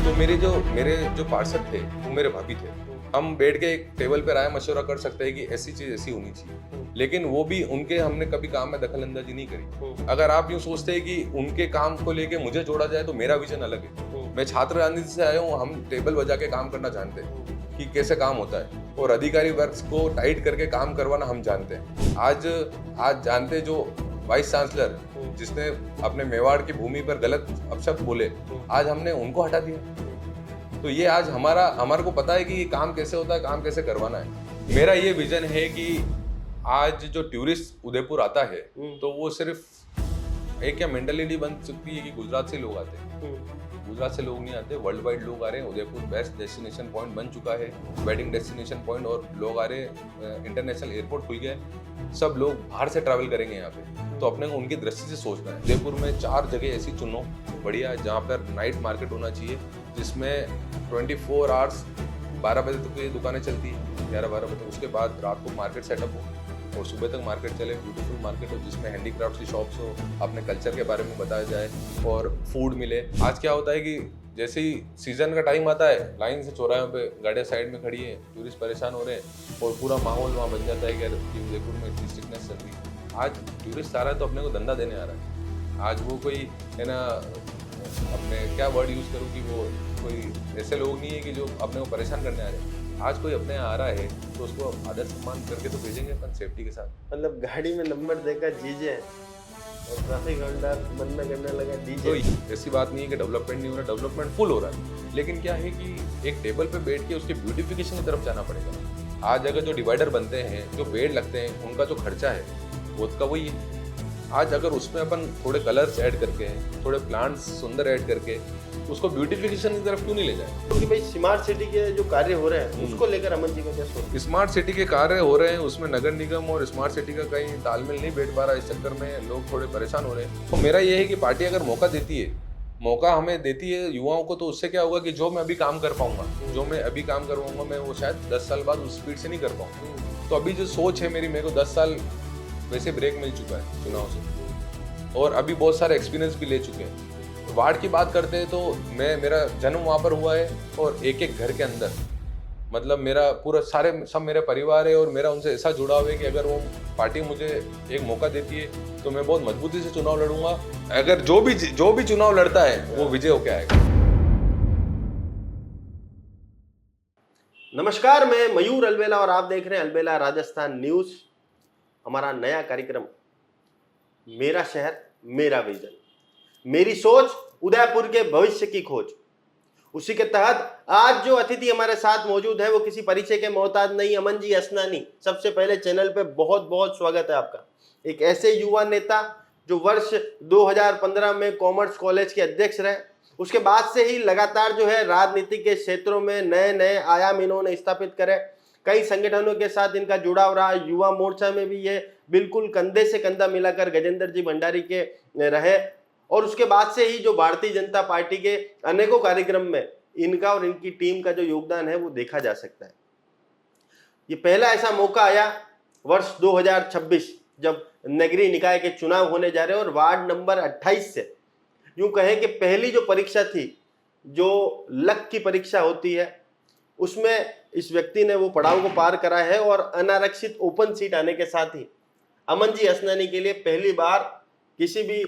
तो मेरे जो पार्षद थे वो मेरे भाभी थे। हम बैठ के एक टेबल पे राय मशवरा कर सकते हैं कि ऐसी चीज ऐसी होनी चाहिए, लेकिन वो भी उनके हमने कभी काम में दखल अंदाजी नहीं करी। अगर आप यूँ सोचते हैं कि उनके काम को लेके मुझे जोड़ा जाए तो मेरा विजन अलग है। मैं छात्र राजनीति से आया हूँ, हम टेबल बजा के काम करना जानते हैं कि कैसे काम होता है, और अधिकारी वर्ग को टाइट करके काम करवाना हम जानते हैं। आज जानते जो वाइस चांसलर जिसने अपने मेवाड़ की भूमि पर गलत अपशब्द बोले, आज हमने उनको हटा दिया। तो ये आज हमारे को पता है कि ये काम कैसे होता है, काम कैसे करवाना है। मेरा ये विजन है कि आज जो टूरिस्ट उदयपुर आता है तो वो सिर्फ एक क्या मेंटालिटी बन चुकी है कि गुजरात से लोग आते हैं। गुजरात से लोग नहीं आते, वर्ल्ड वाइड लोग आ रहे हैं। उदयपुर बेस्ट डेस्टिनेशन पॉइंट बन चुका है, वेडिंग डेस्टिनेशन पॉइंट, और लोग आ रहे हैं। इंटरनेशनल एयरपोर्ट खुल गया है, सब लोग बाहर से ट्रैवल करेंगे यहाँ पे। तो अपने को उनकी दृष्टि से सोचना है। उदयपुर में 4 जगह ऐसी चुनो बढ़िया जहाँ पर नाइट मार्केट होना चाहिए, जिसमें 24 आवर्स 12 बजे तक ये दुकानें चलती है, 11-12 बजे। उसके बाद रात को मार्केट सेटअप हो और सुबह तक मार्केट चले, ब्यूटीफुल मार्केट हो जिसमें हैंडीक्राफ्ट की शॉप्स हो, अपने कल्चर के बारे में बताया जाए और फूड मिले। आज क्या होता है कि जैसे ही सीजन का टाइम आता है, लाइन से चौराहों पे गाड़ियाँ साइड में खड़ी है, टूरिस्ट परेशान हो रहे हैं और पूरा माहौल वहाँ बन जाता है कि उदयपुर में इतनी स्ट्रिक्टनेस चल रही है। आज टूरिस्ट आ रहा है तो अपने को धंधा देने आ रहा है। आज वो कोई है ना, अपने क्या वर्ड यूज़ करूँ कि वो कोई ऐसे लोग नहीं है कि जो अपने को परेशान करने आ रहे हैं। आज कोई अपने यहाँ आ रहा है तो उसको आदर सम्मान करके तो भेजेंगे अपन सेफ्टी के साथ। मतलब गाड़ी में नंबर देखा जीजे और ट्रैफिक हवलदार मन में करने लगा डीजे। तो ऐसी बात नहीं है कि डेवलपमेंट नहीं हो रहा, डेवलपमेंट फुल हो रहा है, लेकिन क्या है कि एक टेबल पे बैठ के उसके ब्यूटिफिकेशन की तरफ जाना पड़ेगा। आज अगर जो डिवाइडर बनते हैं, जो पेड़ लगते हैं, उनका जो खर्चा है वो का वही है। आज अगर उसमें अपन थोड़े कलर्स ऐड करके, थोड़े प्लांट्स सुंदर ऐड करके उसको ब्यूटिफिकेशन की तरफ क्यों नहीं ले जाए? क्योंकि भाई स्मार्ट सिटी के जो कार्य हो रहे हैं उसको लेकर अमन जी को क्या सोच? स्मार्ट सिटी के कार्य हो रहे हैं, उसमें नगर निगम और स्मार्ट सिटी का कहीं तालमेल नहीं बैठ पा रहा। इस चक्कर में लोग थोड़े परेशान हो रहे हैं। तो मेरा ये है कि पार्टी अगर मौका देती है, मौका हमें देती है युवाओं को, तो उससे क्या होगा कि जो मैं अभी काम कर पाऊंगा, जो मैं अभी काम करवाऊंगा, मैं वो शायद 10 साल बाद उस स्पीड से नहीं कर पाऊंगा। तो अभी जो सोच है मेरी, मेरे को 10 साल वैसे ब्रेक मिल चुका है चुनाव से, और अभी बहुत सारे एक्सपीरियंस भी ले चुके हैं। वार्ड की बात करते हैं तो मेरा जन्म वहाँ पर हुआ है, और एक एक घर के अंदर मतलब मेरा पूरा सब मेरा परिवार है, और मेरा उनसे ऐसा जुड़ाव है कि अगर वो पार्टी मुझे एक मौका देती है तो मैं बहुत मजबूती से चुनाव लड़ूंगा। अगर जो भी चुनाव लड़ता है वो विजय होके आएगा। नमस्कार, मैं मयूर अलबेला और आप देख रहे हैं अलबेला राजस्थान न्यूज। हमारा नया कार्यक्रम मेरा शहर मेरा विजन, मेरी सोच, उदयपुर के भविष्य की खोज। उसी के तहत आज जो अतिथि हमारे साथ मौजूद है वो किसी परिचय के मोहताज नहीं, अमन जी असनानी। सबसे पहले चैनल पे बहुत बहुत स्वागत है आपका। एक ऐसे युवा नेता जो वर्ष 2015 में कॉमर्स कॉलेज के अध्यक्ष रहे, उसके बाद से ही लगातार जो है राजनीति के क्षेत्रों में नए नए आयाम इन्होंने स्थापित करे। कई संगठनों के साथ इनका जुड़ाव रहा। युवा मोर्चा में भी ये बिल्कुल कंधे से कंधा मिलाकर गजेंद्र जी भंडारी के रहे, और उसके बाद से ही जो भारतीय जनता पार्टी के अनेकों कार्यक्रम में इनका और इनकी टीम का जो योगदान है वो देखा जा सकता है। ये पहला ऐसा मौका आया वर्ष 2026 जब नगरीय निकाय के चुनाव होने जा रहे हैं, और वार्ड नंबर 28 से यूं कहें कि पहली जो परीक्षा थी, जो लक की परीक्षा होती है, उसमें इस व्यक्ति ने वो पड़ाव को पार करा है, और अनारक्षित ओपन सीट आने के साथ ही अमन जी असनानी के लिए पहली बार किसी भी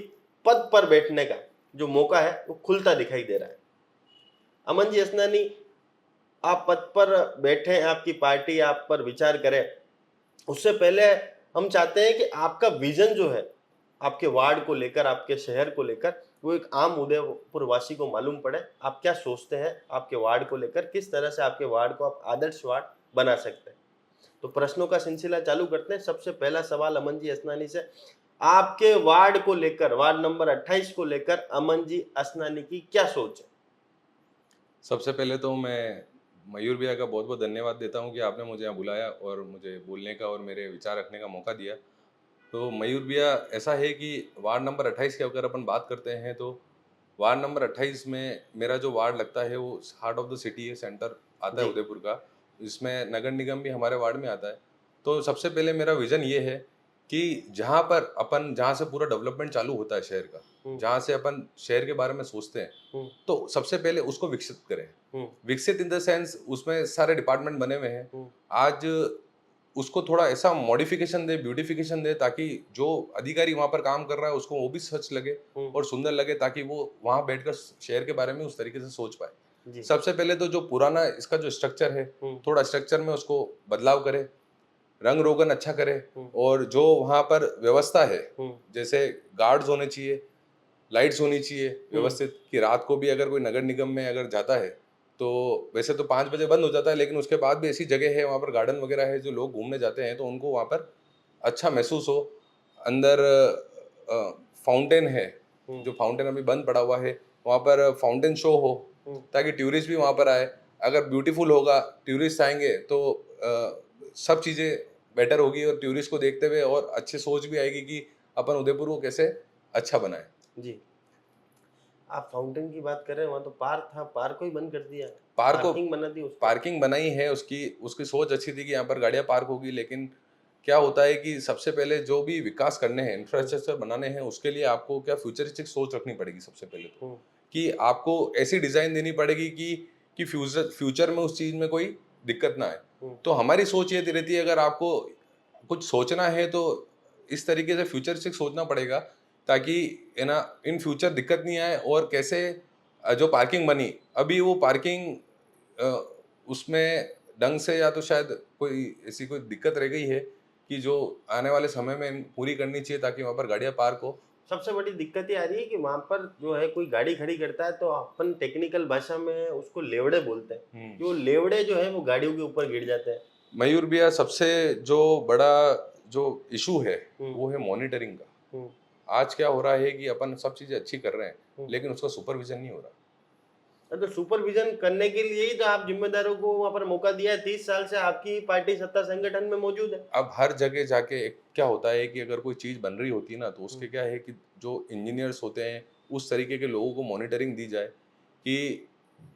पद पर बैठने का जो मौका है वो खुलता दिखाई दे रहा है। अमन जी असनानी, आप पद पर बैठे, आपकी पार्टी आप पर विचार करे, उससे पहले हम चाहते हैं कि आपका विजन जो है आपके वार्ड को लेकर, आपके शहर को लेकर, वो एक आम उदयपुर वासी को मालूम पड़े। आप क्या सोचते हैं आपके वार्ड को लेकर, किस तरह से आपके वार्ड को आप आदर्श वार्ड बना सकते हैं। तो प्रश्नों का सिलसिला चालू करते हैं। सबसे पहला सवाल अमन जी असनानी से, आपके वार्ड को लेकर, वार्ड नंबर 28 को लेकर अमन जी असनानी की क्या सोच है? सबसे पहले तो मैं मयूर भैया का बहुत बहुत धन्यवाद देता हूँ कि आपने मुझे यहाँ बुलाया और मुझे बोलने का और मेरे विचार रखने का मौका दिया। तो मयूर भैया, ऐसा है कि वार्ड नंबर 28 की अगर अपन बात करते हैं तो वार्ड नंबर 28 में मेरा जो वार्ड लगता है वो हार्ट ऑफ द सिटी है, सेंटर आता है उदयपुर का। इसमें नगर निगम भी हमारे वार्ड में आता है। तो सबसे पहले मेरा विज़न ये है कि जहाँ से पूरा डेवलपमेंट चालू होता है शहर का, जहाँ से अपन शहर के बारे में सोचते हैं, तो सबसे पहले उसको विकसित करें। विकसित इन द सेंस उसमें सारे डिपार्टमेंट बने हुए हैं, आज उसको थोड़ा ऐसा मॉडिफिकेशन दे, ब्यूटिफिकेशन दे, ताकि जो अधिकारी वहां पर काम कर रहा है उसको वो भी सच लगे और सुंदर लगे, ताकि वो वहां बैठकर शहर के बारे में उस तरीके से सोच पाए। सबसे पहले तो जो पुराना इसका जो स्ट्रक्चर है, थोड़ा स्ट्रक्चर में उसको बदलाव करे, रंग रोगन अच्छा करे, और जो वहां पर व्यवस्था है, जैसे गार्ड्स होने चाहिए, लाइट्स होनी चाहिए व्यवस्थित, कि रात को भी अगर कोई नगर निगम में अगर जाता है तो वैसे तो 5 बजे बंद हो जाता है, लेकिन उसके बाद भी ऐसी जगह है वहाँ पर गार्डन वगैरह है, जो लोग घूमने जाते हैं तो उनको वहाँ पर अच्छा महसूस हो। अंदर फाउंटेन है, जो फाउंटेन अभी बंद पड़ा हुआ है, वहाँ पर फाउंटेन शो हो, ताकि टूरिस्ट भी वहाँ पर आए। अगर ब्यूटीफुल होगा, टूरिस्ट आएंगे तो सब चीज़ें बेटर होगी, और टूरिस्ट को देखते हुए और अच्छी सोच भी आएगी कि अपन उदयपुर को कैसे अच्छा बनाए। जी, आप फाउंटेन की बात कर रहे हैं, वहाँ तो पार्क था, पार्क को ही बंद कर दिया, पार्किंग बना दी, पार्किंग बनाई है, उसकी सोच अच्छी थी कि यहाँ पर गाड़ियाँ पार्क होगी, लेकिन क्या होता है कि सबसे पहले जो भी विकास करने हैं, इंफ्रास्ट्रक्चर बनाने हैं, उसके लिए आपको क्या फ्यूचरिस्टिक सोच रखनी पड़ेगी सबसे पहले तो, कि आपको ऐसी डिजाइन देनी पड़ेगी कि फ्यूचर में उस चीज में कोई दिक्कत ना आए। तो हमारी सोच ये रहती है, अगर आपको कुछ सोचना है तो इस तरीके से फ्यूचरिस्टिक सोचना पड़ेगा, ताकि है ना इन फ्यूचर दिक्कत नहीं आए। और कैसे जो पार्किंग बनी अभी, वो पार्किंग उसमें ढंग से, या तो शायद कोई ऐसी कोई दिक्कत रह गई है कि जो आने वाले समय में पूरी करनी चाहिए, ताकि वहाँ पर गाड़ियाँ पार्क हो। सबसे बड़ी दिक्कत ये आ रही है कि वहां पर जो है कोई गाड़ी खड़ी करता है तो अपन टेक्निकल भाषा में उसको लेवड़े बोलते हैं, जो लेवड़े जो है वो गाड़ियों के ऊपर गिर जाते हैं। मयूर भैया, सबसे जो बड़ा जो इशू है वो है मॉनिटरिंग का। आज क्या हो रहा है कि अपन सब चीजें अच्छी कर रहे हैं, लेकिन उसका सुपरविजन नहीं हो रहा। तो सुपरविजन करने के लिए ही तो आप जिम्मेदारों को वहां पर मौका दिया है, 30 साल से आपकी पार्टी सत्ता संगठन में मौजूद है। अब हर जगह जाके क्या होता है कि अगर कोई चीज बन रही होती है ना, तो उसके क्या है कि जो इंजीनियर्स होते हैं उस तरीके के लोगों को मॉनिटरिंग दी जाए कि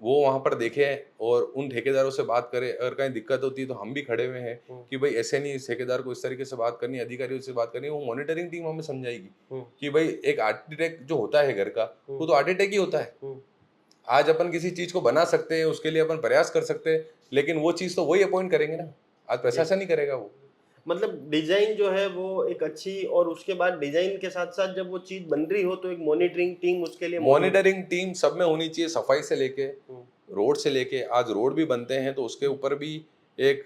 वो वहां पर देखें और उन ठेकेदारों से बात करें। अगर कहीं दिक्कत होती है तो हम भी खड़े हुए हैं कि भाई ऐसे नहीं, इस ठेकेदार को इस तरीके से बात करनी, अधिकारियों से बात करनी। वो मॉनिटरिंग टीम हमें समझाएगी कि भाई एक आर्किटेक्ट जो होता है घर का, वो तो आर्किटेक्ट ही होता है। आज अपन किसी चीज को बना सकते हैं, उसके लिए अपन प्रयास कर सकते हैं, लेकिन वो चीज तो वही अपॉइंट करेंगे ना, आज प्रशासन नहीं करेगा। वो मतलब डिजाइन जो है वो एक अच्छी, और उसके बाद डिजाइन के साथ साथ जब वो चीज बन रही हो तो एक मॉनिटरिंग टीम उसके लिए, मॉनिटरिंग टीम सब में होनी चाहिए, सफाई से लेके रोड से लेके। आज रोड भी बनते हैं तो उसके ऊपर भी एक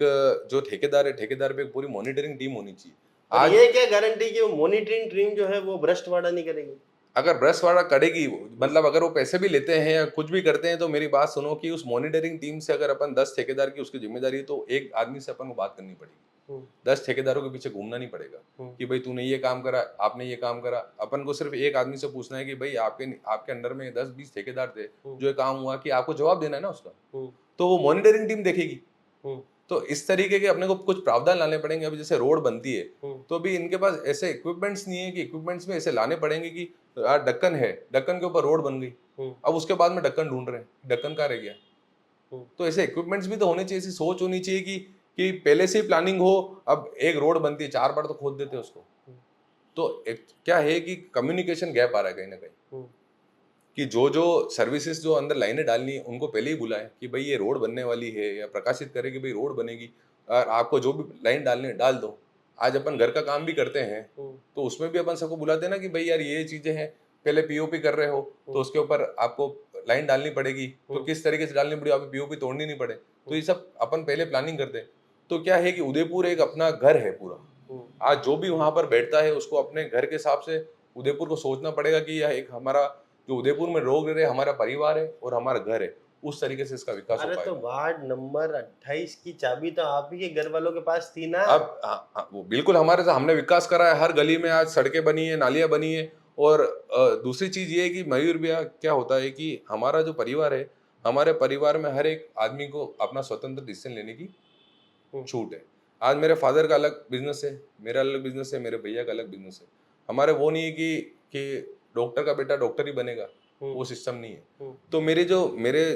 जो ठेकेदार है, ठेकेदार पे एक पूरी मॉनिटरिंग टीम होनी चाहिए। आज ये क्या गारंटी कि वो मॉनिटरिंग टीम जो है वो भ्रष्टवाड़ा नहीं करेगी? अगर भ्रष्टवाड़ा करेगी, मतलब अगर वो पैसे भी लेते हैं या कुछ भी करते हैं, तो मेरी बात सुनो कि उस मॉनिटरिंग टीम से अगर अपन 10 ठेकेदार की उसकी जिम्मेदारी है, तो एक आदमी से अपन को बात करनी पड़ेगी। 10 ठेकेदारों के पीछे घूमना नहीं पड़ेगा कि भाई तूने ये काम करा, आपने ये काम करा। अपन को सिर्फ एक आदमी से पूछना है कि भाई आपके अंडर में 10-20 ठेकेदार थे, जो ये काम हुआ, कि आपको जवाब देना है ना उसका, तो वो मॉनिटरिंग टीम देखेगी। तो इस तरीके के अपने को कुछ प्रावधान लाने पड़ेंगे। अभी जैसे रोड बनती है तो अभी इनके पास ऐसे इक्विपमेंट्स नहीं है कि इक्विपमेंट्स में ऐसे लाने पड़ेंगे कि यार ढक्कन है, ढक्कन के ऊपर रोड बन गई, अब उसके बाद में ढक्कन ढूंढ रहे हैं, ढक्कन कहाँ रह गया। तो ऐसे इक्विपमेंट्स भी तो होने चाहिए, ऐसी सोच होनी चाहिए कि पहले से ही प्लानिंग हो। अब एक रोड बनती है, 4 बार तो खोद देते हैं उसको। तो क्या है कि कम्युनिकेशन गैप आ रहा है कहीं ना कहीं, कि जो सर्विसेज जो अंदर लाइनें डालनी है उनको पहले ही बुलाएं कि भाई ये रोड बनने वाली है, या प्रकाशित करें कि भाई रोड बनेगी, और आपको जो भी लाइन डालनी है डाल दो। आज अपन घर का काम भी करते हैं तो उसमें भी अपन सबको बुलाते हैं ना कि भाई यार ये चीजें हैं, पहले पीओपी कर रहे हो तो उसके ऊपर आपको लाइन डालनी पड़ेगी, तो किस तरीके से डालनी पड़ेगी, आपको पीओपी तोड़नी नहीं पड़े। तो ये सब अपन पहले प्लानिंग करते हैं। तो क्या है कि उदयपुर एक अपना घर है पूरा। आज जो भी वहां पर बैठता है उसको अपने घर के हिसाब से उदयपुर को सोचना पड़ेगा कि यह एक हमारा जो उदयपुर में लोग रह रहे, हमारा परिवार है और हमारा घर है, उस तरीके से इसका विकास हो पाएगा। तो वार्ड नंबर 28 की चाबी तो आप ही के घर वालों के पास थी ना। अब वो बिल्कुल हमारे साथ हमने विकास करा है, हर गली में आज सड़कें बनी है, नालियां बनी है। और दूसरी चीज ये है कि मयूर भैया क्या होता है कि हमारा जो परिवार है, हमारे परिवार में हर एक आदमी को अपना स्वतंत्र डिसीजन लेने की छूट है। आज मेरे फादर का अलग बिजनेस है, मेरा अलग बिजनेस है, मेरे भैया का अलग बिजनेस है। हमारे वो नहीं है कि डॉक्टर का बेटा डॉक्टर ही बनेगा, वो सिस्टम नहीं है। तो मेरे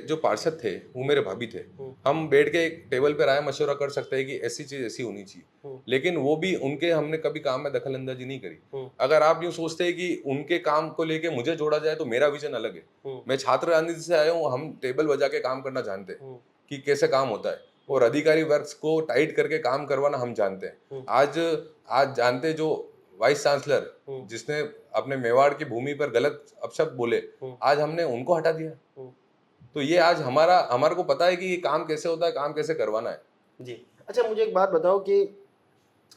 जो पार्षद थे वो मेरे भाभी थे। हम बैठ के एक टेबल पे राय मशवरा कर सकते हैं कि ऐसी चीज ऐसी होनी चाहिए, लेकिन वो भी उनके हमने कभी काम में दखल अंदाजी नहीं करी। अगर आप यूं सोचते हैं कि उनके काम को लेके मुझे जोड़ा जाए तो मेरा विजन अलग है। मैं छात्र राजनीति से आया हूँ, हम टेबल बजा के काम करना जानते हैं कि कैसे काम होता है, और अधिकारी वर्ग को टाइट करके काम करवाना हम जानते हैं। आज जानते जो वाइस चांसलर जिसने अपने मेवाड़ की भूमि पर गलत अपशब्द बोले, आज हमने उनको हटा दिया। तो ये आज हमारे को पता है कि ये काम कैसे होता है, काम कैसे करवाना है। जी। अच्छा, मुझे एक बात बताओ कि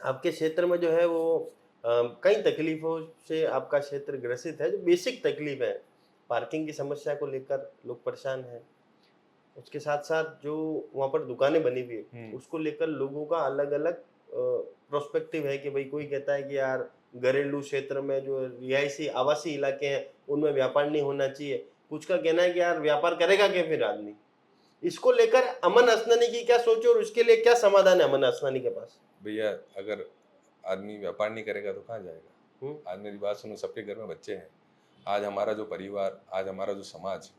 आपके क्षेत्र में जो है वो कई तकलीफों से आपका क्षेत्र ग्रसित है। जो बेसिक तकलीफ है, पार्किंग की समस्या को लेकर लोग परेशान हैं, उसके साथ साथ जो वहाँ पर दुकानें बनी हुई है उसको लेकर लोगों का अलग अलग प्रोस्पेक्टिव है कि भाई कोई कहता है कि यार घरेलू क्षेत्र में जो रिहायशी आवासीय इलाके हैं उनमें व्यापार नहीं होना चाहिए। कुछ का कहना है कि यार व्यापार करेगा क्या फिर आदमी। इसको लेकर अमन असनानी की क्या सोच है और उसके लिए क्या समाधान है अमन असनानी के पास? भैया, अगर आदमी व्यापार नहीं करेगा तो कहाँ जाएगा? आज मेरी बात सुनो, सबके घर में बच्चे हैं। आज हमारा जो परिवार, आज हमारा जो समाज,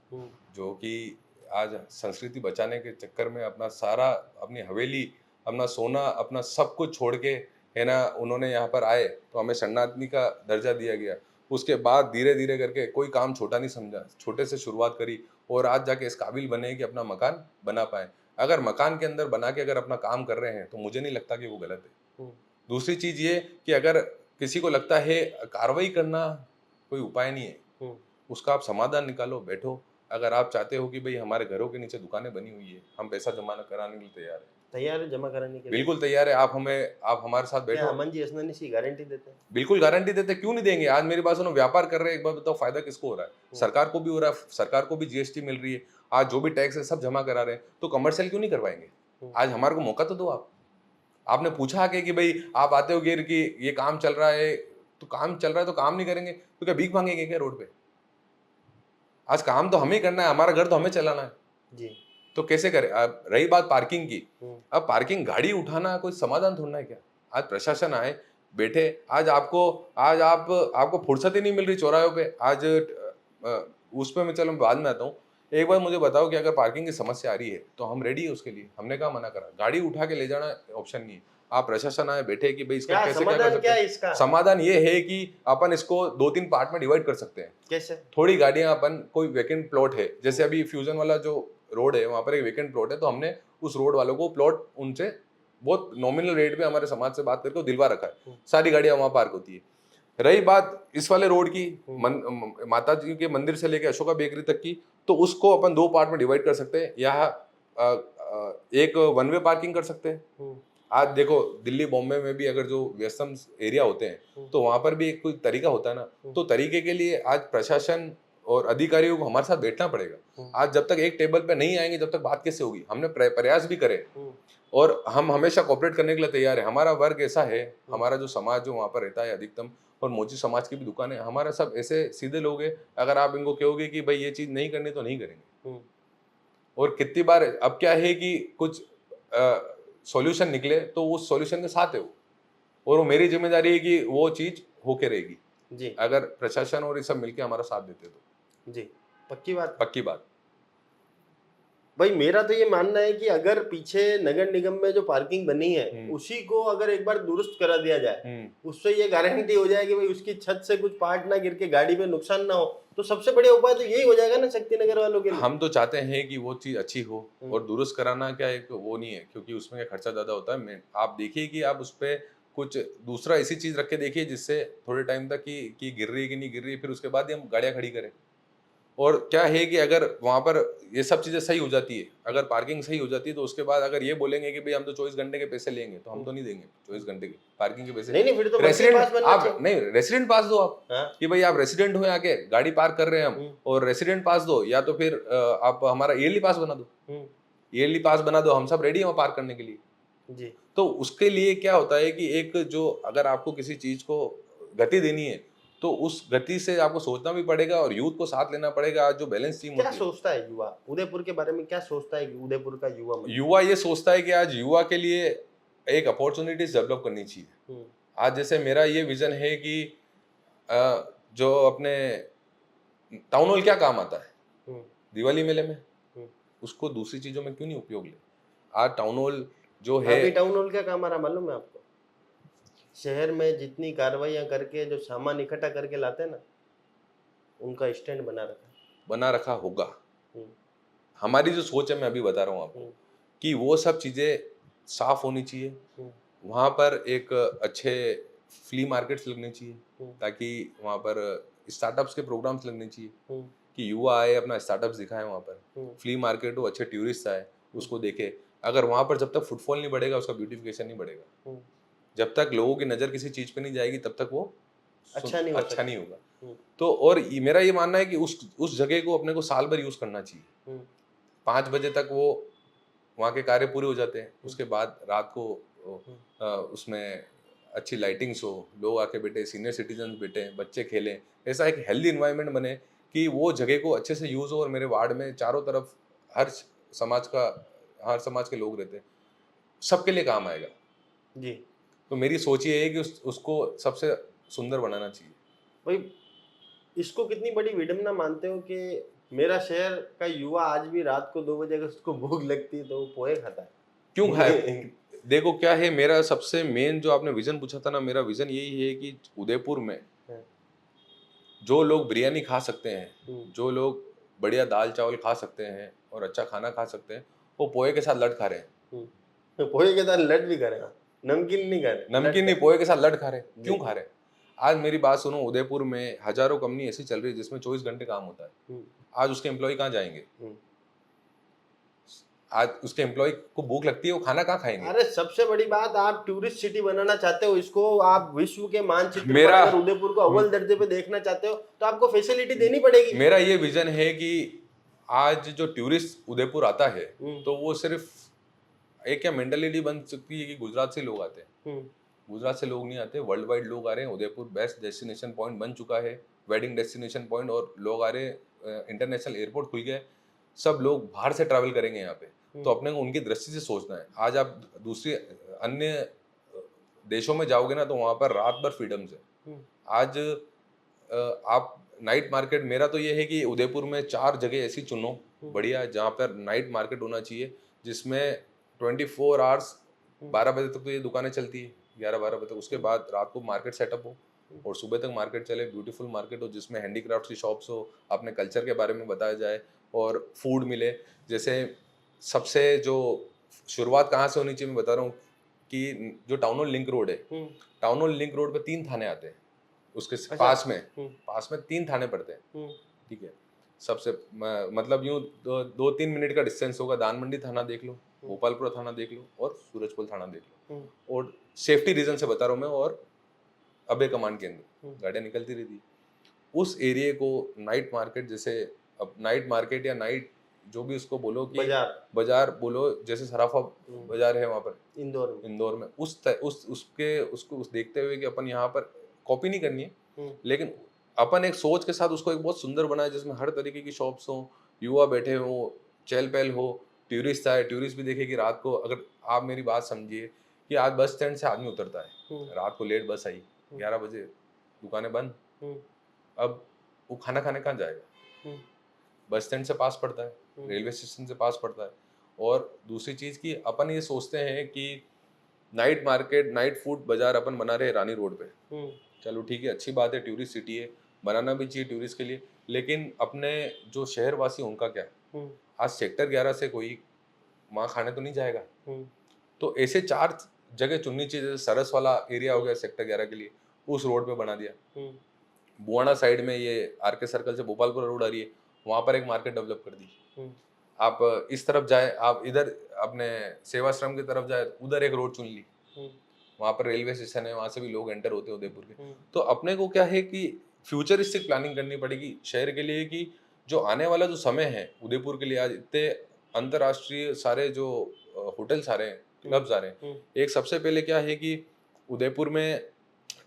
जो कि आज संस्कृति बचाने के चक्कर में अपना सारा, अपनी हवेली, अपना सोना, अपना सब कुछ छोड़ के है ना, उन्होंने यहाँ पर आए तो हमें शरणार्थी का दर्जा दिया गया। उसके बाद धीरे धीरे करके कोई काम छोटा नहीं समझा, छोटे से शुरुआत करी और आज जाके इस काबिल बने कि अपना मकान बना पाए। अगर मकान के अंदर बना के अगर अपना काम कर रहे हैं तो मुझे नहीं लगता कि वो गलत है। दूसरी चीज ये कि अगर किसी को लगता है कार्रवाई करना कोई उपाय नहीं है, उसका आप समाधान निकालो, बैठो। अगर आप चाहते हो कि भाई हमारे घरों के नीचे दुकानें बनी हुई है, हम पैसा जमा कराने के लिए तैयार है। तैयार है जमा कराने के लिए? बिल्कुल तैयार है। आप हमारे साथ बैठो। अमन जी असनानी सी गारंटी देते हैं? बिल्कुल गारंटी देते, क्यों नहीं देंगे। आज मेरी बात सुनो, व्यापार कर रहे हैं, एक बार बताओ फायदा किसको हो रहा है? सरकार को भी हो रहा है, सरकार को भी जीएसटी मिल रही है, आज जो भी टैक्स है सब जमा करा रहे हैं, तो कमर्शियल क्यों नहीं करवाएंगे? आज हमारे को मौका तो दो। आपने पूछा आके कि भाई आप आते हो गिर कि ये काम चल रहा है, तो काम चल रहा है तो काम नहीं करेंगे तो क्या भीख मांगेंगे क्या रोड पे? आज काम तो हमें करना है, हमारा घर तो हमें चलाना है जी। तो कैसे करें? अब रही बात पार्किंग की, अब पार्किंग गाड़ी उठाना कोई समाधान थोड़ा है क्या? आज प्रशासन आए, बैठे, आज आपको फुर्सत ही नहीं मिल रही चौराहों पे। आज उस पर मैं चलो बाद में आता हूँ। एक बार मुझे बताओ कि अगर पार्किंग की समस्या आ रही है तो हम रेडी है उसके लिए, हमने कहा मना करा। गाड़ी उठा के ले जाना ऑप्शन नहीं है। आप प्रशासन आए, बैठे कि भाई इसका कैसे क्या कर सकते हैं? इसका समाधान ये है कि अपन इसको 2-3 पार्ट में डिवाइड कर सकते हैं। कैसे? थोड़ी गाड़ियां अपन, कोई वेकेंट प्लॉट है, जैसे अभी फ्यूजन वाला जो रोड है वहां पर एक वेकेंट प्लॉट है, तो हमने उस रोड वालों को प्लॉट उनसे बहुत नॉमिनल रेट पे हमारे समाज से बात करके दिलवा रखा है, सारी गाड़ियां वहां पार्क होती है। रही बात इस वाले रोड की, माता जी के मंदिर से लेकर अशोका बेकरी तक की, तो उसको अपन 2 पार्ट में डिवाइड कर सकते हैं। यहाँ एक वन वे पार्किंग कर सकते हैं। आज देखो दिल्ली बॉम्बे में भी अगर जो व्यस्तम एरिया होते हैं तो वहां पर भी एक कोई तरीका होता है ना, तो तरीके के लिए आज प्रशासन और अधिकारियों को हमारे साथ बैठना पड़ेगा। आज जब तक एक टेबल पे नहीं आएंगे, जब तक बात कैसे होगी? हमने प्रयास भी करे और हम हमेशा कोऑपरेट करने के लिए तैयार है। हमारा वर्ग ऐसा है, हमारा जो समाज जो वहाँ पर रहता है अधिकतम, और मोची समाज की भी दुकान है, हमारा सब ऐसे सीधे लोग हैं। अगर आप इनको कहोगे कि भाई ये चीज नहीं करनी तो नहीं करेंगे। और कितनी बार अब क्या है कि कुछ सॉल्यूशन निकले तो उस सॉल्यूशन के साथ है वो, और वो मेरी जिम्मेदारी है कि वो चीज होके रहेगी जी, अगर प्रशासन और ये सब मिलके हमारा साथ देते तो। जी, पक्की बात। पक्की बात भाई मेरा तो ये मानना है कि अगर पीछे नगर निगम में जो पार्किंग बनी है उसी को अगर एक बार दुरुस्त करा दिया जाए, उससे ये गारंटी हो जाए कि भाई उसकी छत से कुछ पार्ट ना गिर के गाड़ी में नुकसान ना हो, तो सबसे बढ़िया उपाय तो यही हो जाएगा ना शक्ति नगर वालों के लिए। हम तो चाहते हैं कि वो चीज अच्छी हो, और दुरुस्त कराना क्या एक वो नहीं है, क्योंकि उसमें क्या खर्चा ज्यादा होता है। आप देखिए कि आप उस पर कुछ दूसरा ऐसी चीज रख के देखिए जिससे थोड़े टाइम तक कि गिर रही है कि नहीं गिर रही है, फिर उसके बाद ही हम गाड़ियां खड़ी करें। और क्या है कि अगर वहां पर ये सब चीजें सही हो जाती है, अगर पार्किंग सही हो जाती है, तो उसके बाद अगर ये बोलेंगे कि भाई हम तो 24 घंटे के पैसे लेंगे, तो हम तो नहीं देंगे 24 घंटे के पार्किंग के पैसे। नहीं, फिर तो रेसिडेंट आप नहीं, रेसिडेंट पास दो आप। कि भाई आप रेसिडेंट हो, आके गाड़ी पार्क कर रहे हैं हम, और रेसिडेंट पास दो, या तो फिर आप हमारा ईयरली पास बना दो। ईयरली पास बना दो, हम सब रेडी हैं पार्क करने के लिए जी। तो उसके लिए क्या होता है कि एक जो अगर आपको किसी चीज को गति देनी है तो उस गति से आपको सोचना भी पड़ेगा और यूथ को साथ लेना पड़ेगा। आज जो बैलेंस टीम क्या सोचता है युवा उदयपुर के बारे में? क्या सोचता है उदयपुर का युवा ये सोचता है कि आज युवा के लिए एक अपॉर्चुनिटीज डेवलप करनी चाहिए। आज जैसे मेरा ये विजन है कि जो अपने टाउन हॉल क्या काम आता है? हम्म, दिवाली मेले में। हम्म। उसको दूसरी चीजों में क्यों नहीं उपयोग ले? आज टाउन हॉल जो है, अभी टाउन हॉल क्या काम आ रहा मालूम है आपको? शहर में जितनी कार्रवाइयां करके जो सामान इकट्ठा करके लाते हैं ना, उनका स्टैंड बना रखा है। बना रखा होगा। हम्म, हमारी जो सोच है, मैं अभी बता रहा हूँ आपको, हम्म, कि वो सब चीजें साफ होनी चाहिए। हम्म, वहाँ पर एक अच्छे फ्ली मार्केट्स लगने चाहिए, हम्म, ताकि वहाँ पर स्टार्टअप्स के प्रोग्राम्स लगने चाहिए हम्म, कि युवा आए, अपना स्टार्टअप्स दिखाएं वहाँ पर। हम्म, फ्ली मार्केट हो, अच्छे टूरिस्ट आए, उसको देखे। अगर वहाँ पर जब तक फुटफॉल नहीं बढ़ेगा, उसका ब्यूटिफिकेशन नहीं बढ़ेगा। हम्म। जब तक लोगों की नज़र किसी चीज़ पे नहीं जाएगी, तब तक वो अच्छा नहीं हो अच्छा सकता। नहीं होगा। हम्म, तो और मेरा ये मानना है कि उस जगह को अपने को साल भर यूज़ करना चाहिए। हम्म, 5 बजे तक वो वहाँ के कार्य पूरे हो जाते हैं। उसके बाद रात को उसमें अच्छी लाइटिंग्स हो, लोग आके बैठे, सीनियर सिटीजन बैठे, बच्चे खेलें, ऐसा एक हेल्दी इन्वायरमेंट बने कि वो जगह को अच्छे से यूज़ हो। और मेरे वार्ड में चारों तरफ समाज का हर समाज के लोग रहते हैं, सबके लिए काम आएगा। जी। तो मेरी सोच ये है कि उसको सबसे सुंदर बनाना चाहिए। भाई, इसको कितनी बड़ी विडंबना मानते हो कि मेरा शहर का युवा आज भी रात को 2 बजे अगर उसको भूख लगती है तो वो पोहे खाता है। क्यों खाए? देखो क्या है, मेरा सबसे मेन जो आपने विजन पूछा था ना, मेरा विजन यही है कि उदयपुर में जो लोग बिरयानी खा सकते हैं, जो लोग बढ़िया दाल चावल खा सकते हैं और अच्छा खाना खा सकते हैं, वो पोहे के साथ लट खा रहे हैं। पोहे के साथ लट भी करेगा, नमकीन नहीं खा रहे, नमकीन नहीं, पोहे के साथ लट खा रहे हैं। क्यों खा रहे हैं? आज मेरी बात सुनो, उदयपुर में हजारों कंपनी ऐसी चल रही है जिसमें 24 घंटे काम होता है। आज उसके एम्प्लॉय कहाँ जाएंगे? आज उसके एम्प्लॉय को भूख लगती है, वो खाना कहाँ खाएंगे? अरे सबसे बड़ी बात, आप टूरिस्ट सिटी बनाना चाहते हो, इसको आप विश्व के मानचित्र पर मेरा अगर उदयपुर को अव्वल दर्जे पे देखना चाहते हो तो आपको फैसिलिटी देनी पड़ेगी। मेरा ये विजन है कि आज जो टूरिस्ट उदयपुर आता है, तो वो सिर्फ एक क्या मेंटालिटी बन सकती है कि गुजरात से लोग आते हैं। गुजरात से लोग नहीं आते, वर्ल्ड वाइड लोग आ रहे हैं। उदयपुर बेस्ट डेस्टिनेशन पॉइंट बन चुका है, वेडिंग डेस्टिनेशन पॉइंट, और लोग आ रहे हैं। इंटरनेशनल एयरपोर्ट खुल गया है, सब लोग बाहर से ट्रैवल करेंगे यहाँ पे। तो अपने को उनकी दृष्टि से सोचना है। आज आप दूसरी अन्य देशों में जाओगे ना, तो वहाँ पर रात भर फ्रीडम्स है। आज आप नाइट मार्केट, मेरा तो ये है कि उदयपुर में 4 जगह ऐसी चुनो बढ़िया, जहाँ पर नाइट मार्केट होना चाहिए, जिसमें 24 आवर्स 12 बजे तक तो ये दुकानें चलती है, 11-12 बजे तक। उसके बाद रात को मार्केट सेटअप हो और सुबह तक मार्केट चले, ब्यूटीफुल मार्केट हो जिसमें हैंडीक्राफ्ट की शॉप्स हो, अपने कल्चर के बारे में बताया जाए और फूड मिले। जैसे सबसे जो शुरुआत कहाँ से होनी चाहिए, मैं बता रहा हूँ कि जो टाउन हॉल लिंक रोड है, टाउन हॉल लिंक रोड पे 3 थाने आते हैं। उसके पास में 3 थाने पड़ते हैं। ठीक है, सबसे मतलब यूँ 2-3 मिनट का डिस्टेंस होगा। दान मंडी थाना देख लो, गोपालपुरा थाना देख लो और सूरजपुर थाना देख लो। और सेफ्टी रीजन से बता रहा हूँ मैं, और अबे कमांड के अंदर गाड़ियाँ निकलती रहती। उस एरिया को नाइट मार्केट, जैसे अब नाइट मार्केट या नाइट जो भी उसको बोलो, कि बाजार बोलो, जैसे सराफा बाजार है वहाँ पर इंदौर में, उसको देखते हुए कि अपन यहाँ पर कॉपी नहीं करनी है, लेकिन अपन एक सोच के साथ उसको एक बहुत सुंदर बनाए, जिसमें हर तरीके की शॉप्स हो, युवा बैठे हो, चहल पहल हो, टूरिस्ट आए, टूरिस्ट भी देखे कि रात को, अगर आप मेरी बात समझिए कि आज बस स्टैंड से आदमी उतरता है, रात को लेट बस आई, 11 बजे दुकानें बंद, अब वो खाना खाने कहाँ जाएगा? बस स्टैंड से पास पड़ता है, रेलवे स्टेशन से पास पड़ता है। और दूसरी चीज़ की अपन ये सोचते हैं कि नाइट मार्केट, नाइट फूड बाजार अपन बना रहे रानी रोड पे, चलो ठीक है, अच्छी बात है, टूरिस्ट सिटी है, बनाना भी चाहिए टूरिस्ट के लिए। लेकिन अपने जो शहरवासी, उनका क्या? आज सेक्टर 11 से कोई वहाँ खाने तो नहीं जाएगा। तो ऐसे 4 जगह चुननी चाहिए। जैसे सरस वाला एरिया हो गया सेक्टर 11 के लिए, उस रोड पे बना दिया। बुआना साइड में ये आरके सर्कल से भोपालपुर रोड आ रही है, वहाँ पर एक मार्केट डेवलप कर दी। आप इस तरफ जाए, आप इधर अपने सेवाश्रम की तरफ जाए, उधर एक रोड चुन ली, वहाँ पर रेलवे स्टेशन है, वहाँ से भी लोग एंटर होते हैं उदयपुर के। तो अपने को क्या है कि फ्यूचरिस्टिक प्लानिंग करनी पड़ेगी शहर के लिए, कि जो आने वाला जो समय है उदयपुर के लिए, आज इतने अंतर्राष्ट्रीय सारे जो होटल्स आ रहे हैं, क्लब्स आ रहे हैं, एक सबसे पहले क्या है कि उदयपुर में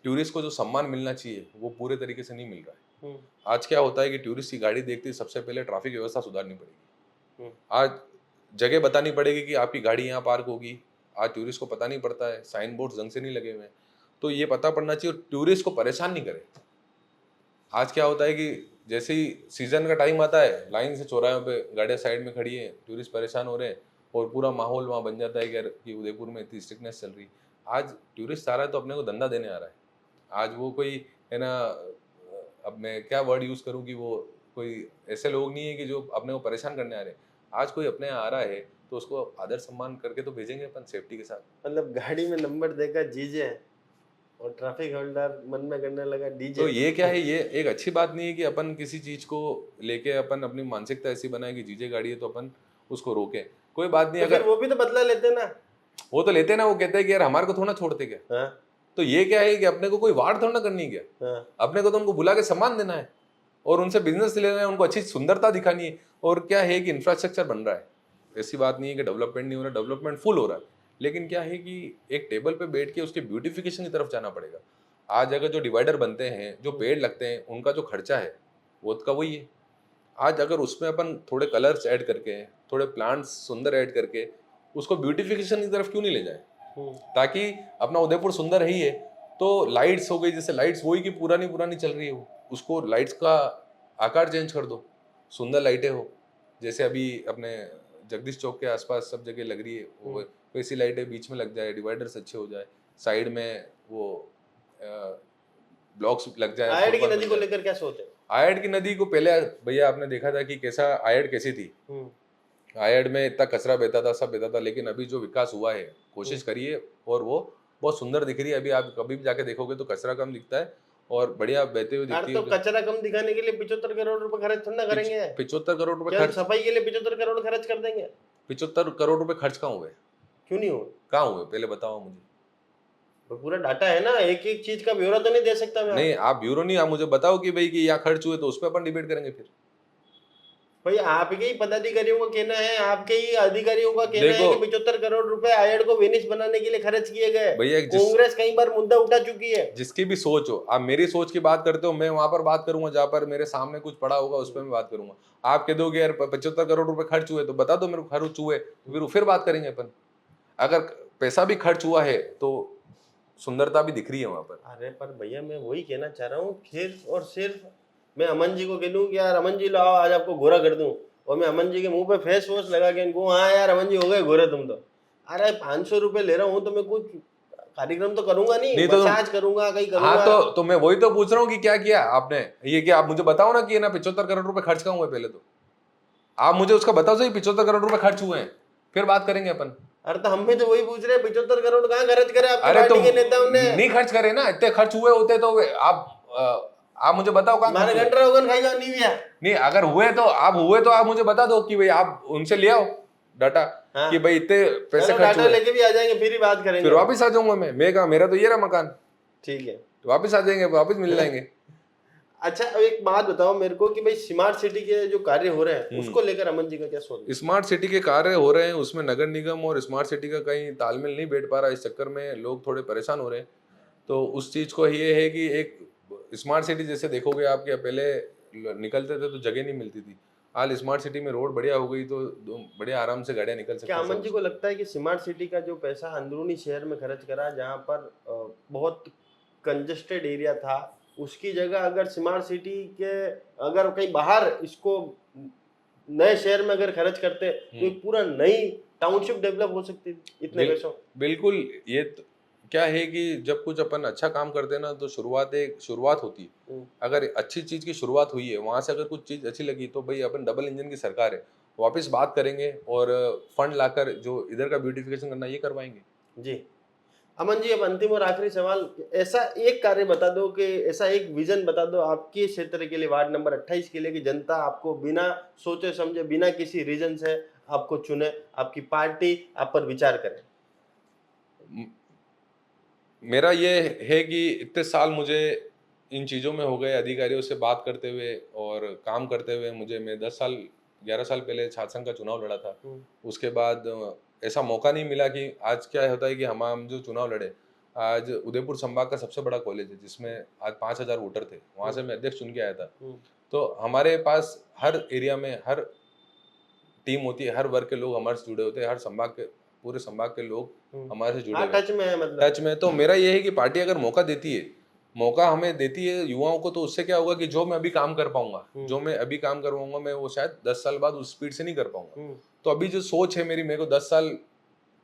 टूरिस्ट को जो सम्मान मिलना चाहिए वो पूरे तरीके से नहीं मिल रहा है। आज क्या होता है कि टूरिस्ट की गाड़ी देखते ही सबसे पहले ट्रैफिक व्यवस्था सुधारनी पड़ेगी। आज जगह बतानी पड़ेगी कि आपकी गाड़ी यहाँ पार्क होगी। आज टूरिस्ट को पता नहीं पड़ता है, साइन बोर्ड ढंग से नहीं लगे हुए हैं, तो ये पता पड़ना चाहिए और टूरिस्ट को परेशान नहीं करे। आज क्या होता है कि जैसे ही सीजन का टाइम आता है, लाइन से चौराहों पे गाड़ियाँ साइड में खड़ी है, टूरिस्ट परेशान हो रहे हैं और पूरा माहौल वहाँ बन जाता है कि यार कि उदयपुर में इतनी स्ट्रिक्टनेस चल रही है। आज टूरिस्ट आ रहा है तो अपने को धंधा देने आ रहा है। आज वो कोई है ना, अब मैं क्या वर्ड यूज़ करूँ कि वो कोई ऐसे लोग नहीं है कि जो अपने को परेशान करने आ रहे हैं। आज कोई अपने यहाँ आ रहा है तो उसको आदर सम्मान करके तो भेजेंगे अपन सेफ्टी के साथ। मतलब गाड़ी में नंबर देखा जीजे और ट्रैफिक होल्डर मन में करने लगा डीजे। तो ये क्या है, ये एक अच्छी बात नहीं है कि अपन किसी चीज को लेके अपन अपनी मानसिकता ऐसी बनाए कि जीजे गाड़ी है तो अपन उसको रोके। कोई बात नहीं, तो फिर अगर वो भी तो बदला लेते ना। वो तो लेते ना, वो कहते हैं कि यार हमारे को थोड़ा छोड़ते क्या। हाँ तो ये क्या है कि अपने को कोई वार थोड़ा करनी है क्या, हाँ अपने को तो उनको बुला के सम्मान देना है और उनसे बिजनेस लेना है, उनको अच्छी सुंदरता दिखानी है। और क्या है कि इंफ्रास्ट्रक्चर बन रहा है, ऐसी बात नहीं है कि डेवलपमेंट नहीं हो रहा, डेवलपमेंट फुल हो रहा है। लेकिन क्या है कि एक टेबल पे बैठ के उसके ब्यूटिफिकेशन की तरफ जाना पड़ेगा। आज अगर जो डिवाइडर बनते हैं, जो पेड़ लगते हैं, उनका जो खर्चा है वो का वही है। आज अगर उसमें अपन थोड़े कलर्स ऐड करके, थोड़े प्लांट्स सुंदर ऐड करके उसको ब्यूटिफिकेशन की तरफ क्यों नहीं ले जाए, ताकि अपना उदयपुर सुंदर ही है। तो लाइट्स हो गई, जैसे लाइट्स वही की पुरानी पुरानी चल रही है, वो उसको लाइट्स का आकार चेंज कर दो, सुंदर लाइटें हो। जैसे अभी अपने जगदीश चौक के आसपास सब जगह लग रही है, वो वैसी लाइटें बीच में लग जाए, डिवाइडर्स अच्छे हो जाए, साइड में वो ब्लॉक्स लग जाए। आयड की नदी को लेकर क्या सोच है? आयड की नदी को पहले भैया आपने देखा था कि कैसा आयड कैसी थी। आयड में इतना कचरा बहता था, सब बहता था, लेकिन अभी जो विकास हुआ है, कोशिश करिए और वो बहुत सुंदर दिख रही है। अभी आप कभी भी जाके देखोगे तो कचरा कम दिखता है और बढ़िया बहते हुए दिखती है। तो कचरा कम दिखाने के लिए 75 करोड़ रुपए खर्च थोड़ा करेंगे। 75 करोड़ रुपए खर्च सफाई के लिए 75 करोड़ खर्च कर देंगे। 75 करोड़ रुपए खर्च कहाँ हुए? क्यों नहीं हुए? कहाँ हुए पहले बताओ मुझे। तो पूरा डाटा है ना, एक एक चीज का ब्यौरा तो नहीं दे सकता मैं। नहीं, आप ब्यूरो नहीं, आप मुझे बताओ कि भाई कि यहाँ खर्च हुए, तो उस पर अपन डिबेट करेंगे। फिर भाई आपके ही पदाधिकारियों का कहना है, आपके ही अधिकारियों का कहना है कि 75 करोड़ रुपए आयड को विनिश बनाने के लिए खर्च किए गए। भैया कांग्रेस कई बार मुद्दा उठा चुकी है। जिसकी भी सोच हो, आप मेरी सोच की बात करते हो, मैं वहां पर बात करूंगा जहां पर मेरे सामने कुछ पड़ा होगा, उस पर मैं बात करूंगा। आप कह दोगे यार 75 करोड़ रुपए खर्च हुए, तो बता दो मेरे को खर्च हुए, फिर बात करेंगे अपन। अगर पैसा भी खर्च हुआ है तो सुंदरता भी दिख रही है वहां पर। अरे पर भैया मैं वही कहना चाह रहा हूँ, सिर्फ और सिर्फ मैं अमन जी को कह दूं कि यार अमन जी लाओ आज आपको गोरा कर दूं, और मैं अमन जी के मुंह पे फेस वॉश लगा के इनको, हाँ यार अमन जी हो गए गोरे तुम तो। अरे 500 रुपए ले रहा हूँ तो मैं कुछ कार्यक्रम तो करूंगा नहीं तो मसाज करूंगा, कहीं करूंगा। हाँ तो मैं वही तो पूछ रहा हूँ कि क्या किया आपने। ये कि आप मुझे बताओ ना कि ना 75 करोड़ रुपए खर्च कहाँ हुए, पहले तो आप मुझे उसका बताओ सही। 75 करोड़ रुपए खर्च हुए हैं, फिर बात करेंगे अपन। अरे तो हम भी तो वही पूछ रहे हैं, 75 करोड़ कहाँ खर्च करे आपकी अरे पार्टी के नेताओं ने? नहीं खर्च करे ना, इतने खर्च हुए होते तो आप मुझे बताओ कहाँ। मारे घंटा रोगन खाएगा नहीं भैया। नहीं, अगर हुए तो आप मुझे बता दो कि भाई आप उनसे ले आओ डाटा। हाँ। कि भाई इतने पैसे खर्च डाटा लेके भी आ जाएंगे, फिर ही बात करेंगे। फिर वापस आ जाऊंगा मैं कहा मेरा तो ये रहा मकान। ठीक है, तो वापस आ जाएंगे, वापस मिल जाएंगे। अच्छा अब एक बात बताओ मेरे को कि भाई स्मार्ट सिटी के जो कार्य हो रहे हैं उसको लेकर अमन जी का क्या सोच है? स्मार्ट सिटी के कार्य हो रहे हैं, उसमें नगर निगम और स्मार्ट सिटी का कहीं तालमेल नहीं बैठ पा रहा, इस चक्कर में लोग थोड़े परेशान हो रहे हैं। तो उस चीज को ये है कि एक स्मार्ट सिटी जैसे देखोगे आप, क्या पहले निकलते थे तो जगह नहीं मिलती थी, आज स्मार्ट सिटी में रोड बढ़िया हो गई तो बढ़िया आराम से गाड़ियां निकल सकती हैं। क्या अमन जी को लगता है कि स्मार्ट सिटी का जो पैसा अंदरूनी शहर में खर्च करा, जहाँ पर बहुत कंजेस्टेड एरिया था, उसकी जगह अगर स्मार्ट सिटी के अगर कहीं बाहर इसको नए शहर में अगर खर्च करते तो एक पूरा नई टाउनशिप डेवलप हो सकती इतने पैसों? बिल्कुल। ये क्या है कि जब कुछ अपन अच्छा काम करते हैं ना तो शुरुआत होती है। अगर अच्छी चीज की शुरुआत हुई है, वहां से अगर कुछ चीज अच्छी लगी तो भाई अपन डबल इंजन की सरकार है, वापस बात करेंगे और फंड लाकर जो इधर का ब्यूटिफिकेशन करना ये करवाएंगे। जी अमन जी, अब अंतिम और आखिरी सवाल, ऐसा एक कार्य बता दो कि ऐसा एक विजन बता दो आपके क्षेत्र के लिए, वार्ड नंबर 28 के लिए, कि जनता आपको बिना सोचे समझे, बिना किसी रीजन से आपको चुने, आपकी पार्टी आप पर विचार करे। मेरा ये है कि इतने साल मुझे इन चीज़ों में हो गए, अधिकारियों से बात करते हुए और काम करते हुए। मैं 11 साल पहले छात्र संघ का चुनाव लड़ा था। उसके बाद ऐसा मौका नहीं मिला कि आज क्या होता है कि हम जो चुनाव लड़े, आज उदयपुर संभाग का सबसे बड़ा कॉलेज है जिसमें आज 5000 वोटर थे, वहाँ से मैं अध्यक्ष चुन के आया था। तो हमारे पास हर एरिया में हर टीम होती है, हर वर्ग के लोग हमारे से जुड़े होते हैं, हर संभाग के पूरे संभाग के लोग हमारे से जुड़े टच में है, मतलब टच में। तो मेरा ये है कि पार्टी अगर मौका देती है, मौका हमें देती है युवाओं को, तो उससे क्या होगा कि जो मैं अभी काम कर पाऊंगा, जो मैं अभी काम कर पाऊंगा, मैं वो शायद 10 साल बाद उस स्पीड से नहीं कर पाऊंगा। तो अभी जो सोच है मेरी, मेरे को 10 साल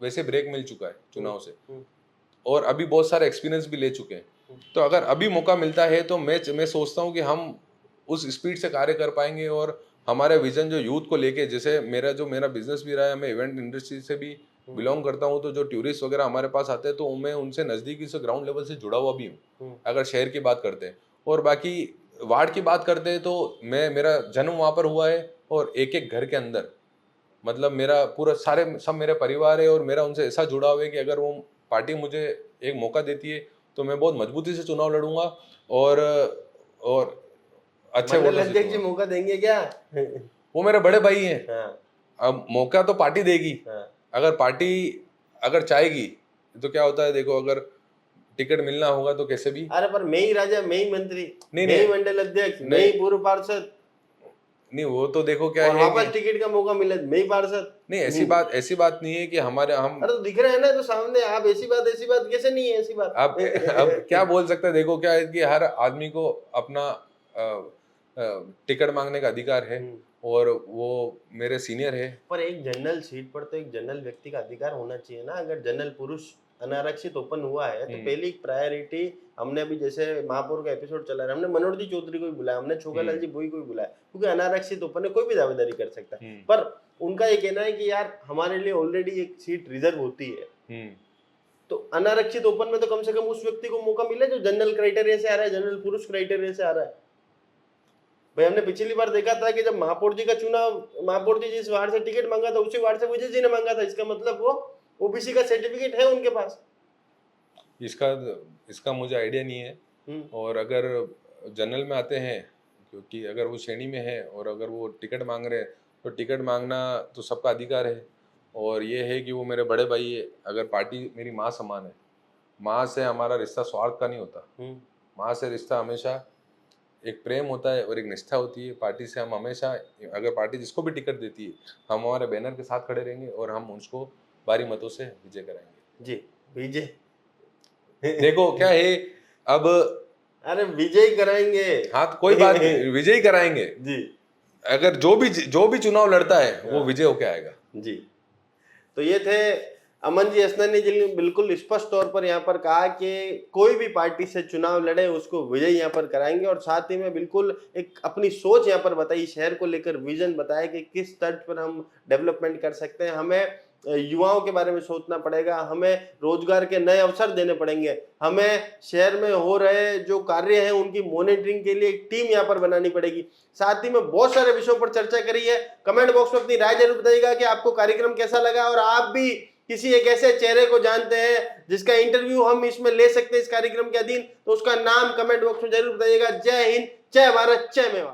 वैसे ब्रेक मिल चुका है चुनाव से, और अभी बहुत सारे एक्सपीरियंस भी ले चुके हैं। तो अगर अभी मौका मिलता है तो मैं सोचता हूँ कि हम उस स्पीड से कार्य कर पाएंगे, और हमारे विजन जो यूथ को लेके, जैसे मेरा बिजनेस भी रहा है, मैं इवेंट इंडस्ट्री से भी बिलोंग करता हूँ, तो जो टूरिस्ट वगैरह हमारे पास आते हैं तो मैं उनसे नज़दीकी से ग्राउंड लेवल से जुड़ा हुआ भी हूँ, अगर शहर की बात करते हैं। और बाकी वार्ड की बात करते हैं तो मेरा जन्म वहाँ पर हुआ है, और एक एक घर के अंदर मतलब मेरा पूरा सब मेरे परिवार है, और मेरा उनसे ऐसा जुड़ाव है कि अगर वो पार्टी मुझे एक मौका देती है तो मैं बहुत मजबूती से चुनाव लड़ूंगा, और अच्छे मंडल अध्यक्ष जी मौका देंगे क्या? वो मेरे बड़े भाई हैं। हाँ। अब मौका तो पार्टी देगी। हाँ। अगर पार्टी अगर चाहेगी तो क्या होता है, देखो अगर टिकट मिलना होगा तो कैसे भी। अरे पर मैं ही राजा, मैं ही मंत्री, नहीं, मैं ही मंडल अध्यक्ष, मैं ही पूर्व पार्षद, नहीं वो तो देखो क्या और है वापस टिकट का मौका मिले मैं ही पार्षद। नहीं, ऐसी बात नहीं है कि हम अरे तो दिख रहे हैं ना तो सामने, आप ऐसी बात कैसे नहीं है? ऐसी बात अब क्या बोल सकते हैं, देखो क्या है कि हर आदमी को अपना टिकट मांगने का अधिकार है, और वो मेरे सीनियर है। पर एक जनरल सीट पर तो एक जनरल व्यक्ति का अधिकार होना चाहिए ना। अगर जनरल पुरुष अनारक्षित ओपन हुआ है तो पहली प्रायोरिटी, हमने अभी जैसे महापौर का एपिसोड चला रहा है, हमने मनोहर जी चौधरी को भी बुलाया, हमने छोगालाल जी बोई को भी बुलाया, क्योंकि अनारक्षित ओपन है, कोई भी दावेदारी कर सकता है। पर उनका ये कहना है कि यार हमारे लिए ऑलरेडी एक सीट रिजर्व होती है, तो अनारक्षित ओपन में तो कम से कम उस व्यक्ति को मौका मिले जो जनरल क्राइटेरिया से आ रहा है, जनरल पुरुष क्राइटेरिया से आ रहा है। भाई हमने पिछली बार देखा था कि जब महापौर जी का चुनाव, महापौर जी जिस वार्ड से टिकट मांगा था उसी वार्ड से विजय जी ने मांगा था, इसका मतलब वो ओबीसी का सर्टिफिकेट है उनके पास। इसका मुझे आइडिया नहीं है। और अगर जनरल में आते हैं, क्योंकि अगर वो श्रेणी में है और अगर वो टिकट मांग रहे हैं तो टिकट मांगना तो सबका अधिकार है। और ये है कि वो मेरे बड़े भाई है, अगर पार्टी मेरी माँ समान है, माँ से हमारा रिश्ता स्वार्थ का नहीं होता, माँ से रिश्ता हमेशा एक प्रेम होता है और एक निष्ठा होती है। पार्टी से हम हमेशा, अगर पार्टी जिसको भी टिकट देती है, हम हमारे बैनर के साथ खड़े रहेंगे और हम उसको भारी मतों से विजय कराएंगे। जी विजय देखो क्या है अब, अरे विजय कराएंगे, हाँ तो कोई बात नहीं, विजय कराएंगे जी। अगर जो भी चुनाव लड़ता है वो विजय होके आएगा जी। तो ये थे अमन जी असनानी जी ने बिल्कुल स्पष्ट तौर पर यहाँ पर कहा कि कोई भी पार्टी से चुनाव लड़े उसको विजय यहाँ पर कराएंगे, और साथ ही में बिल्कुल एक अपनी सोच यहाँ पर बताई, शहर को लेकर विजन बताया कि किस तर्ज पर हम डेवलपमेंट कर सकते हैं। हमें युवाओं के बारे में सोचना पड़ेगा, हमें रोजगार के नए अवसर देने पड़ेंगे, हमें शहर में हो रहे जो कार्य हैं उनकी मॉनिटरिंग के लिए एक टीम यहाँ पर बनानी पड़ेगी। साथ ही में बहुत सारे विषयों पर चर्चा करी है। कमेंट बॉक्स में अपनी राय जरूर बताइएगा कि आपको कार्यक्रम कैसा लगा, और आप भी किसी एक ऐसे चेहरे को जानते हैं जिसका इंटरव्यू हम इसमें ले सकते हैं इस कार्यक्रम के अधीन, तो उसका नाम कमेंट बॉक्स में जरूर बताइएगा। जय हिंद, जय भारत, जय मेवा।